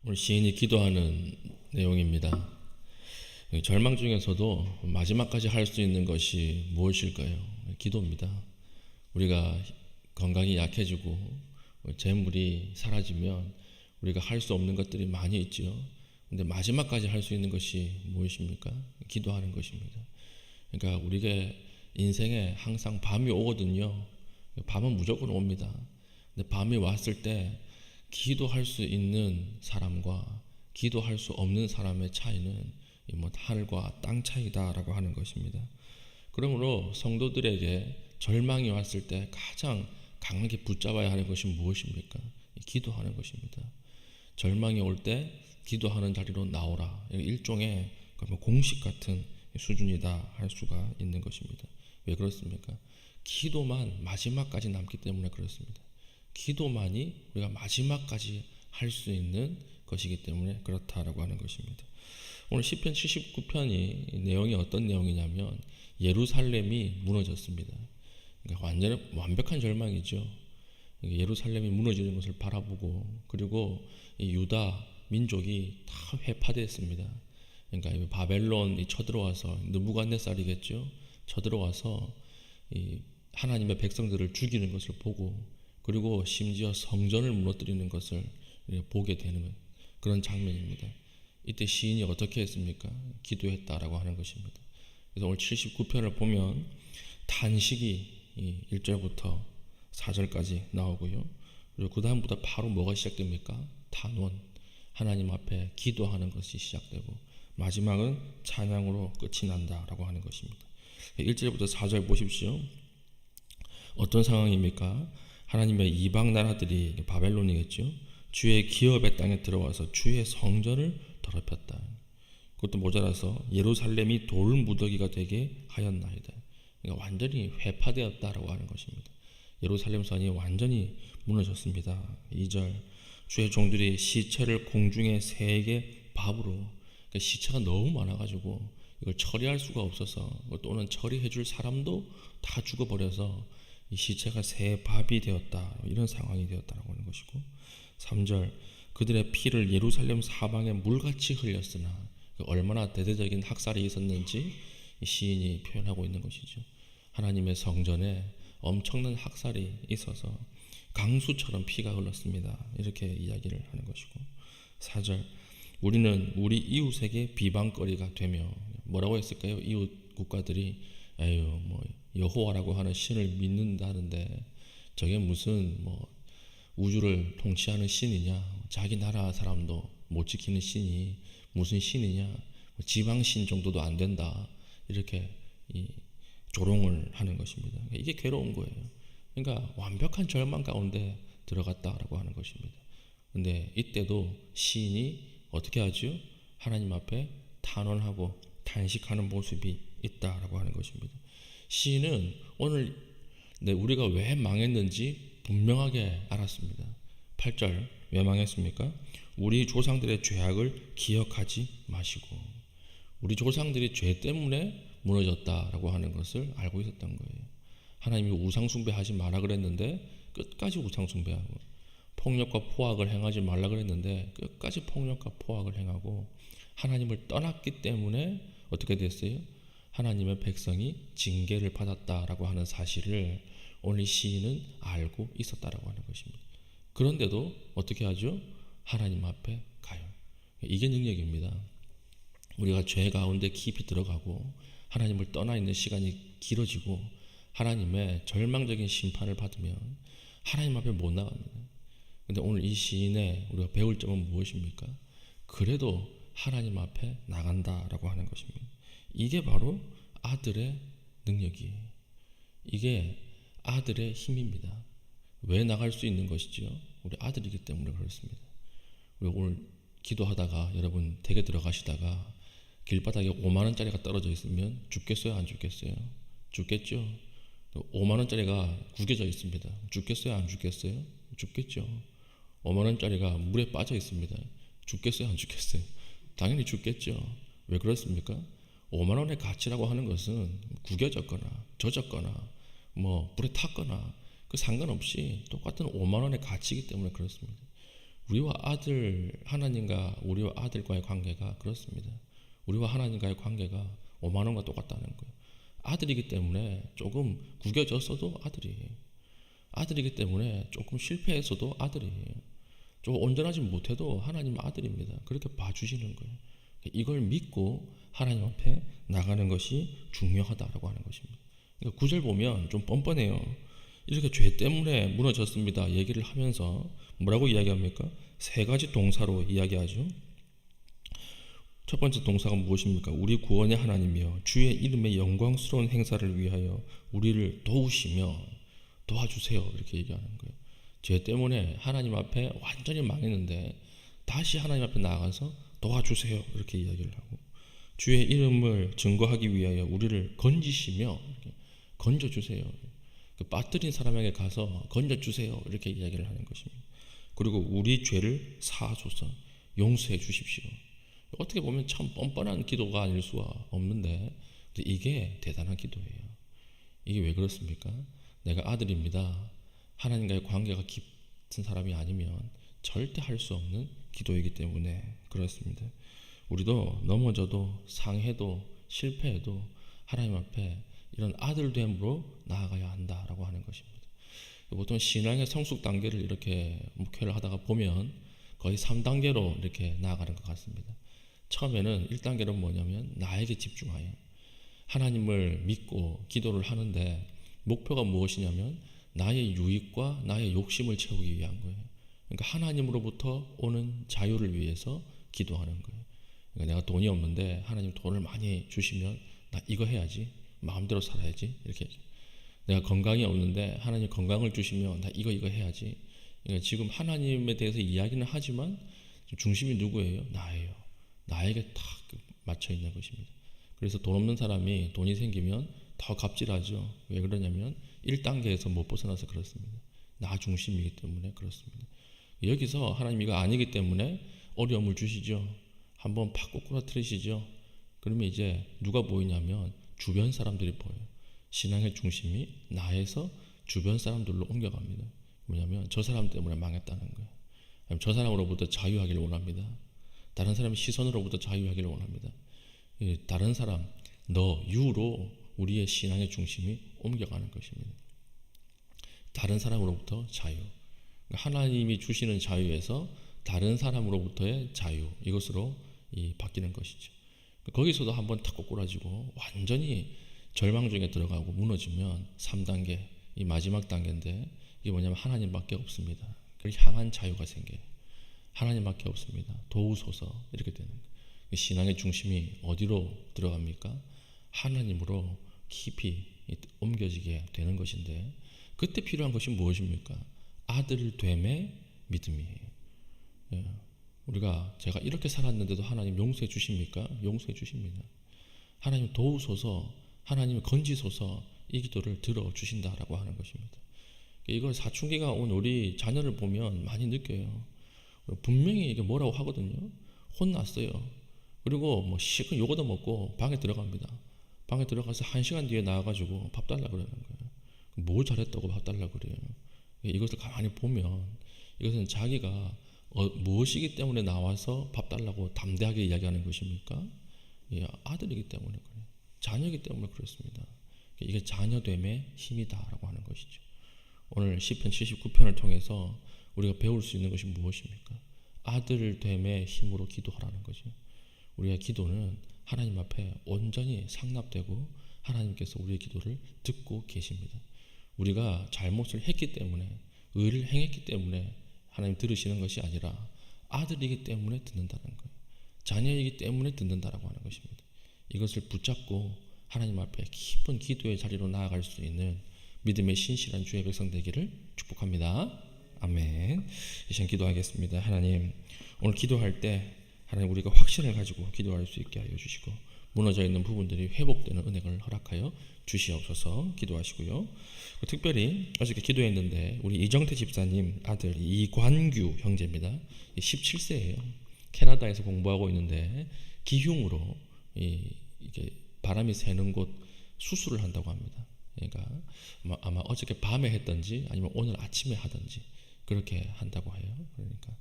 오늘 시인이 기도하는 내용입니다. 절망 중에서도 마지막까지 할 수 있는 것이 무엇일까요? 기도입니다. 우리가 건강이 약해지고 재물이 사라지면 우리가 할 수 없는 것들이 많이 있죠. 근데 마지막까지 할 수 있는 것이 무엇입니까? 기도하는 것입니다. 그러니까 우리가 인생에 항상 밤이 오거든요. 밤은 무조건 옵니다. 근데 밤이 왔을 때 기도할 수 있는 사람과 기도할 수 없는 사람의 차이는 하늘과 땅 차이다라고 하는 것입니다. 그러므로 성도들에게 절망이 왔을 때 가장 강하게 붙잡아야 하는 것이 무엇입니까? 기도하는 것입니다. 절망이 올 때 기도하는 자리로 나오라. 일종의 공식 같은 수준이다 할 수가 있는 것입니다. 왜 그렇습니까? 기도만 마지막까지 남기 때문에 그렇습니다. 기도만이 우리가 마지막까지 할 수 있는 것이기 때문에 그렇다라고 하는 것입니다. 오늘 시편 79편이 내용이 어떤 내용이냐면 예루살렘이 무너졌습니다. 그러니까 완벽한 절망이죠. 예루살렘이 무너지는 것을 바라보고 그리고 이 유다 민족이 다 회파됐습니다. 그러니까 바벨론이 쳐들어와서 느부갓네살이겠죠. 쳐들어와서 이 하나님의 백성들을 죽이는 것을 보고 그리고 심지어 성전을 무너뜨리는 것을 보게 되는 그런 장면입니다. 이때 시인이 어떻게 했습니까? 기도했다라고 하는 것입니다. 그래서 오늘 79편을 보면 탄식이 1절부터 4절까지 나오고요. 그리고 그 다음부터 바로 뭐가 시작됩니까? 탄원, 하나님 앞에 기도하는 것이 시작되고 마지막은 찬양으로 끝이 난다라고 하는 것입니다. 1절부터 4절 보십시오. 어떤 상황입니까? 하나님의 이방 나라들이 바벨론이겠죠. 주의 기업의 땅에 들어와서 주의 성전을 더럽혔다. 그것도 모자라서 예루살렘이 돌 무더기가 되게 하였나이다. 그러니까 완전히 회파되었다라고 하는 것입니다. 예루살렘 성이 완전히 무너졌습니다. 2절 주의 종들이 시체를 공중에 새에게 밥으로 그러니까 시체가 너무 많아가지고 이걸 처리할 수가 없어서 또는 처리해 줄 사람도 다 죽어버려서 이 시체가 새의 밥이 되었다. 이런 상황이 되었다고 하는 것이고 3절 그들의 피를 예루살렘 사방에 물같이 흘렸으나 얼마나 대대적인 학살이 있었는지 시인이 표현하고 있는 것이죠. 하나님의 성전에 엄청난 학살이 있어서 강수처럼 피가 흘렀습니다. 이렇게 이야기를 하는 것이고 4절 우리는 우리 이웃에게 비방거리가 되며 뭐라고 했을까요? 이웃 국가들이 에휴 여호와라고 하는 신을 믿는다는데 저게 무슨 우주를 통치하는 신이냐, 자기 나라 사람도 못 지키는 신이 무슨 신이냐, 지방신 정도도 안 된다 이렇게 조롱을 하는 것입니다. 이게 괴로운 거예요. 그러니까 완벽한 절망 가운데 들어갔다라고 하는 것입니다. 근데 이때도 시인이 어떻게 하죠? 하나님 앞에 탄원하고 탄식하는 모습이 있다라고 하는 것입니다. 시인은 오늘 우리가 왜 망했는지 분명하게 알았습니다. 8절 왜 망했습니까? 우리 조상들의 죄악을 기억하지 마시고 우리 조상들이 죄 때문에 무너졌다라고 하는 것을 알고 있었던 거예요. 하나님이 우상숭배하지 마라 그랬는데 끝까지 우상숭배하고 폭력과 포악을 행하지 말라 그랬는데 끝까지 폭력과 포악을 행하고 하나님을 떠났기 때문에 어떻게 됐어요? 하나님의 백성이 징계를 받았다라고 하는 사실을 오늘 시인은 알고 있었다라고 하는 것입니다. 그런데도 어떻게 하죠? 하나님 앞에 가요. 이게 능력입니다. 우리가 죄 가운데 깊이 들어가고 하나님을 떠나 있는 시간이 길어지고 하나님의 절망적인 심판을 받으면 하나님 앞에 못 나갑니다. 근데 오늘 이 시인의 우리가 배울 점은 무엇입니까? 그래도 하나님 앞에 나간다라고 하는 것입니다. 이게 바로 아들의 능력이에요. 이게 아들의 힘입니다. 왜 나갈 수 있는 것이지요? 우리 아들이기 때문에 그렇습니다. 우리 오늘 기도하다가 여러분 댁에 들어가시다가 길바닥에 5만 원짜리가 떨어져 있으면 죽겠어요? 안 죽겠어요? 죽겠죠? 5만 원짜리가 구겨져 있습니다. 죽겠어요? 안 죽겠어요? 죽겠죠? 5만 원짜리가 물에 빠져 있습니다. 죽겠어요? 안 죽겠어요? 당연히 죽겠죠. 왜 그렇습니까? 5만 원의 가치라고 하는 것은 구겨졌거나 젖었거나 불에 탔거나 그 상관없이 똑같은 5만 원의 가치이기 때문에 그렇습니다. 우리와 하나님과 우리와 아들과의 관계가 그렇습니다. 우리와 하나님과의 관계가 5만 원과 똑같다는 거예요. 아들이기 때문에 조금 구겨졌어도 아들이에요. 아들이기 때문에 조금 실패했어도 아들이에요. 좀 온전하지 못해도 하나님 아들입니다. 그렇게 봐주시는 거예요. 이걸 믿고 하나님 앞에 나가는 것이 중요하다라고 하는 것입니다. 그러니까 9절 보면 좀 뻔뻔해요. 이렇게 죄 때문에 무너졌습니다 얘기를 하면서 뭐라고 이야기합니까? 세 가지 동사로 이야기하죠. 첫 번째 동사가 무엇입니까? 우리 구원의 하나님이여 주의 이름의 영광스러운 행사를 위하여 우리를 도우시며 도와주세요. 이렇게 얘기하는 거예요. 죄 때문에 하나님 앞에 완전히 망했는데 다시 하나님 앞에 나아가서 도와주세요. 이렇게 이야기를 하고, 주의 이름을 증거하기 위하여 우리를 건지시며 건져주세요. 빠뜨린 사람에게 가서 건져주세요. 이렇게 이야기를 하는 것입니다. 그리고 우리 죄를 사하소서, 용서해 주십시오. 어떻게 보면 참 뻔뻔한 기도가 아닐 수가 없는데 이게 대단한 기도예요. 이게 왜 그렇습니까? 내가 아들입니다. 하나님과의 관계가 깊은 사람이 아니면 절대 할 수 없는 기도이기 때문에 그렇습니다. 우리도 넘어져도 상해도 실패해도 하나님 앞에 이런 아들됨으로 나아가야 한다라고 하는 것입니다. 보통 신앙의 성숙 단계를 이렇게 목회를 하다가 보면 거의 3단계로 이렇게 나아가는 것 같습니다. 처음에는 1단계는 뭐냐면 나에게 집중하여 하나님을 믿고 기도를 하는데 목표가 무엇이냐면 나의 유익과 나의 욕심을 채우기 위한 거예요. 그러니까 하나님으로부터 오는 자유를 위해서 기도하는 거예요. 그러니까 내가 돈이 없는데 하나님 돈을 많이 주시면 나 이거 해야지, 마음대로 살아야지, 이렇게. 내가 건강이 없는데 하나님 건강을 주시면 나 이거 해야지. 그러니까 지금 하나님에 대해서 이야기는 하지만 중심이 누구예요? 나예요. 나에게 딱 맞춰 있는 것입니다. 그래서 돈 없는 사람이 돈이 생기면 더 갑질하죠. 왜 그러냐면 1단계에서 못 벗어나서 그렇습니다. 나 중심이기 때문에 그렇습니다. 여기서 하나님 이거 아니기 때문에 어려움을 주시죠. 한번 팍 꼬꾸라뜨리시죠. 그러면 이제 누가 보이냐면 주변 사람들이 보여요. 신앙의 중심이 나에서 주변 사람들로 옮겨갑니다. 뭐냐면 저 사람 때문에 망했다는 거예요. 아니면 저 사람으로부터 자유하기를 원합니다. 다른 사람의 시선으로부터 자유하기를 원합니다. 다른 사람, 너, 유로 우리의 신앙의 중심이 옮겨가는 것입니다. 다른 사람으로부터 자유. 하나님이 주시는 자유에서 다른 사람으로부터의 자유, 이것으로 바뀌는 것이죠. 거기서도 한번 탁 꼬꾸라지고 완전히 절망 중에 들어가고 무너지면 3단계, 이 마지막 단계인데 이게 뭐냐면 하나님밖에 없습니다. 그걸 향한 자유가 생겨요. 하나님밖에 없습니다. 도우소서, 이렇게 되는 거예요. 신앙의 중심이 어디로 들어갑니까? 하나님으로 깊이 옮겨지게 되는 것인데 그때 필요한 것이 무엇입니까? 아들됨의 믿음이에요. 제가 이렇게 살았는데도 하나님 용서해 주십니까? 용서해 주십니다. 하나님 도우소서, 하나님 건지소서, 이 기도를 들어주신다라고 하는 것입니다. 이걸 사춘기가 온 우리 자녀를 보면 많이 느껴요. 분명히 이게 뭐라고 하거든요. 혼났어요. 그리고 뭐 실컷 요거도 먹고 방에 들어갑니다. 방에 들어가서 1시간 뒤에 나와가지고 밥 달라 그러는 거예요. 뭘 잘했다고 밥 달라 그래요. 이것을 가만히 보면 이것은 자기가 무엇이기 때문에 나와서 밥 달라고 담대하게 이야기하는 것입니까? 아들이기 때문에 그래요. 자녀이기 때문에 그렇습니다. 이게 자녀됨의 힘이다라고 하는 것이죠. 오늘 시편 79편을 통해서 우리가 배울 수 있는 것이 무엇입니까? 아들됨의 힘으로 기도하라는 거죠. 우리의 기도는 하나님 앞에 온전히 상납되고 하나님께서 우리의 기도를 듣고 계십니다. 우리가 잘못을 했기 때문에, 의를 행했기 때문에 하나님 들으시는 것이 아니라 아들이기 때문에 듣는다는 거예요. 자녀이기 때문에 듣는다라고 하는 것입니다. 이것을 붙잡고 하나님 앞에 깊은 기도의 자리로 나아갈 수 있는 믿음의 신실한 주의 백성 되기를 축복합니다. 아멘. 이 시간 기도하겠습니다. 하나님, 오늘 기도할 때 하나님 우리가 확신을 가지고 기도할 수 있게 하여 주시고 무너져 있는 부분들이 회복되는 은혜를 허락하여 주시옵소서. 기도하시고요. 특별히 어저께 기도했는데 우리 이정태 집사님 아들 이관규 형제입니다. 17세예요. 캐나다에서 공부하고 있는데 기흉으로 이게 바람이 새는 곳 수술을 한다고 합니다. 그러니까 아마 어저께 밤에 했던지 아니면 오늘 아침에 하든지 그렇게 한다고 해요. 그러니까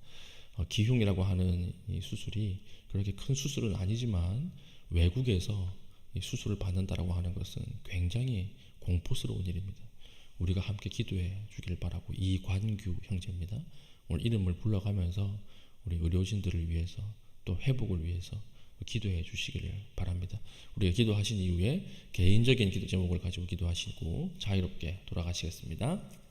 기흉이라고 하는 이 수술이 그렇게 큰 수술은 아니지만 외국에서 이 수술을 받는다라고 하는 것은 굉장히 공포스러운 일입니다. 우리가 함께 기도해 주길 바라고, 이관규 형제입니다. 오늘 이름을 불러가면서 우리 의료진들을 위해서 또 회복을 위해서 기도해 주시기를 바랍니다. 우리가 기도하신 이후에 개인적인 기도 제목을 가지고 기도하시고 자유롭게 돌아가시겠습니다.